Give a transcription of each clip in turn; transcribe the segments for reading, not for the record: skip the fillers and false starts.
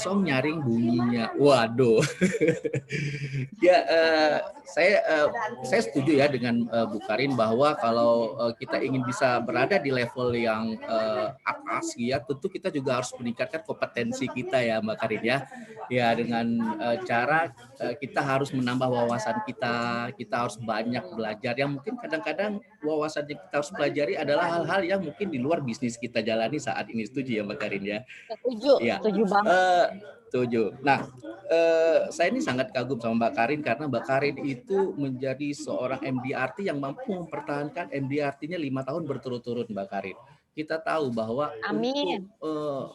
klakson nyaring bunyinya. Waduh. Ya, saya setuju ya dengan Bu Karin bahwa kalau kita ingin bisa berada di level yang atas, ya tentu kita juga harus meningkatkan kompetensi kita ya, Mbak Karin ya. Ya dengan cara kita harus menambah wawasan kita harus banyak belajar. Yang mungkin kadang-kadang wawasan yang kita harus pelajari adalah hal-hal yang mungkin di luar bisnis kita jalani saat ini. Setuju ya, Mbak Karin ya? Ya, Setuju banget. setuju. Nah, saya ini sangat kagum sama Mbak Karin karena Mbak Karin itu menjadi seorang MDRT yang mampu mempertahankan MDRT-nya 5 tahun berturut-turut, Mbak Karin. Kita tahu bahwa untuk Amin.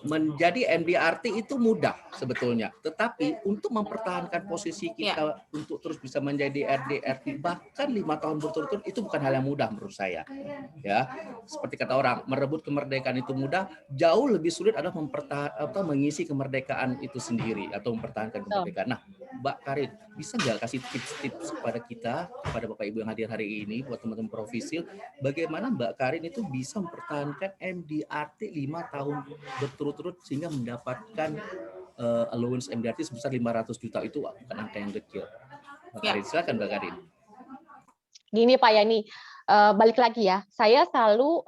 menjadi MDRT itu mudah sebetulnya, tetapi untuk mempertahankan posisi kita untuk terus bisa menjadi RDRT bahkan 5 tahun berturut-turut itu bukan hal yang mudah menurut saya. Ya, seperti kata orang, merebut kemerdekaan itu mudah, jauh lebih sulit adalah mengisi kemerdekaan itu sendiri atau mempertahankan kemerdekaan. Nah, Mbak Karin, bisa nggak kasih tips-tips kepada kita, kepada Bapak Ibu yang hadir hari ini, buat teman-teman Profisil, bagaimana Mbak Karin itu bisa mempertahankan MDRT 5 tahun berturut-turut sehingga mendapatkan allowance MDRT sebesar 500 juta itu bukan angka yang kecil. Mbak Karin, silakan Mbak Karin. Gini Pak Yani, balik lagi ya, saya selalu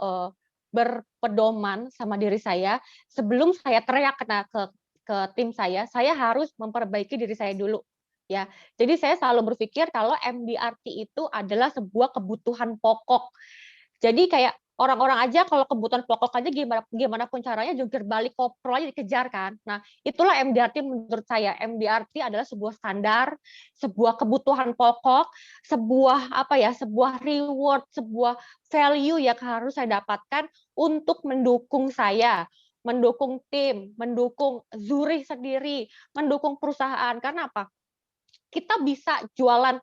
berpedoman sama diri saya, sebelum saya teriak ke tim saya harus memperbaiki diri saya dulu. Ya, jadi saya selalu berpikir kalau MDRT itu adalah sebuah kebutuhan pokok. Jadi kayak orang-orang aja kalau kebutuhan pokok aja gimana pun caranya jungkir balik koplo aja dikejar kan. Nah, itulah MDRT menurut saya. MDRT adalah sebuah standar, sebuah kebutuhan pokok, sebuah sebuah reward, sebuah value yang harus saya dapatkan untuk mendukung saya, mendukung tim, mendukung Zurich sendiri, mendukung perusahaan. Karena apa? Kita bisa jualan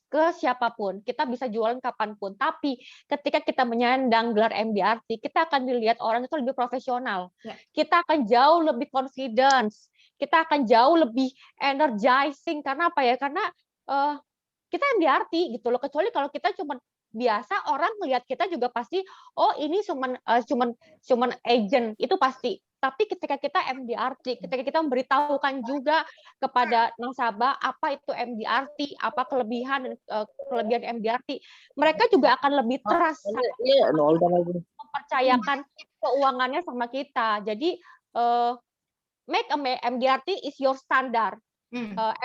ke siapapun, kita bisa jualan kapanpun. Tapi ketika kita menyandang gelar MDRT, kita akan dilihat orang itu lebih profesional. Kita akan jauh lebih confidence, kita akan jauh lebih energizing. Karena apa ya? Karena kita MDRT gitu loh. Kecuali kalau kita cuma biasa, orang melihat kita juga pasti, oh ini cuman agent, itu pasti. Tapi ketika kita MDRT, ketika kita memberitahukan juga kepada nasabah apa itu MDRT, apa kelebihan dan kelebihan MDRT, mereka juga akan lebih trust, mempercayakan keuangannya sama kita. Jadi make a MDRT is your standard.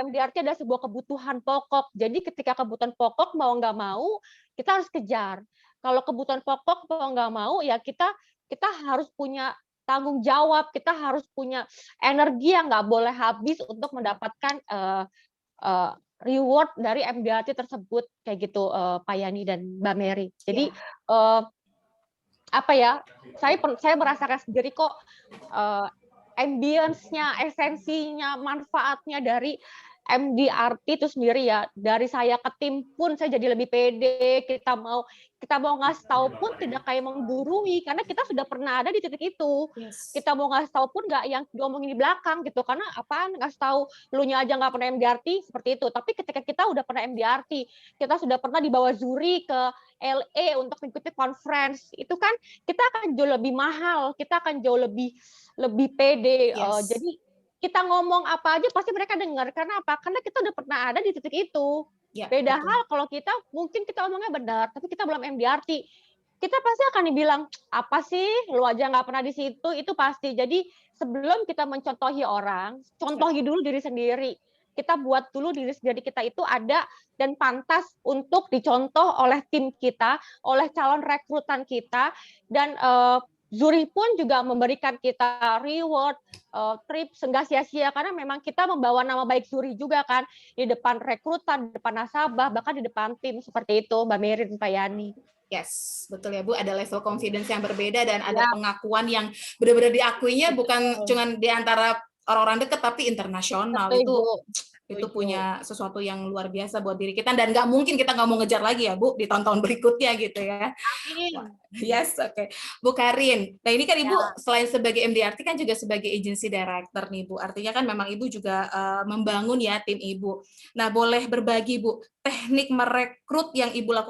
MDRT adalah sebuah kebutuhan pokok. Jadi ketika kebutuhan pokok mau nggak mau kita harus kejar. Kalau kebutuhan pokok mau nggak mau ya kita harus punya tanggung jawab, kita harus punya energi yang nggak boleh habis untuk mendapatkan reward dari MDRT tersebut, kayak gitu Pak Yani dan Mbak Mary. Jadi saya merasakan sendiri kok ambience-nya, esensinya, manfaatnya dari MDRT itu sendiri ya. Dari saya ke tim pun saya jadi lebih pede, kita mau ngasih tahu pun tidak kayak menggurui, karena kita sudah pernah ada di titik itu. Kita mau ngasih tahu pun nggak yang diomongin di belakang gitu, karena apaan ngasih tahu lu nya aja nggak pernah MDRT seperti itu. Tapi ketika kita udah pernah MDRT, kita sudah pernah dibawa Zuri ke LA untuk mengikuti conference, itu kan kita akan jauh lebih mahal, kita akan jauh lebih pede. Jadi kita ngomong apa aja pasti mereka dengar. Karena apa? Karena kita udah pernah ada di titik itu. Beda hal kalau kita mungkin kita omongnya benar, tapi kita belum MDRT. Kita pasti akan dibilang, apa sih? Lu aja nggak pernah di situ, itu pasti. Jadi sebelum kita mencontohi orang, contohi dulu diri sendiri. Kita buat dulu diri sendiri kita itu ada dan pantas untuk dicontoh oleh tim kita, oleh calon rekrutan kita, dan Zuri pun juga memberikan kita reward, trip nggak sia-sia, karena memang kita membawa nama baik Zuri juga kan, di depan rekrutan, di depan nasabah, bahkan di depan tim, seperti itu Mbak Mary dan Pak Yani. Yes, betul ya Bu, ada level confidence yang berbeda dan ada pengakuan yang benar-benar diakuinya bukan cuma di antara orang-orang dekat tapi internasional. Itu punya sesuatu yang luar biasa buat diri kita dan nggak mungkin kita nggak mau ngejar lagi ya Bu di tahun-tahun berikutnya gitu ya. Yes, oke. Bu Karin, nah ini kan Ibu selain sebagai MDRT kan juga sebagai agency director nih Bu. Artinya kan memang Ibu juga membangun ya tim Ibu. Nah boleh berbagi Bu teknik merekrut yang Ibu lakukan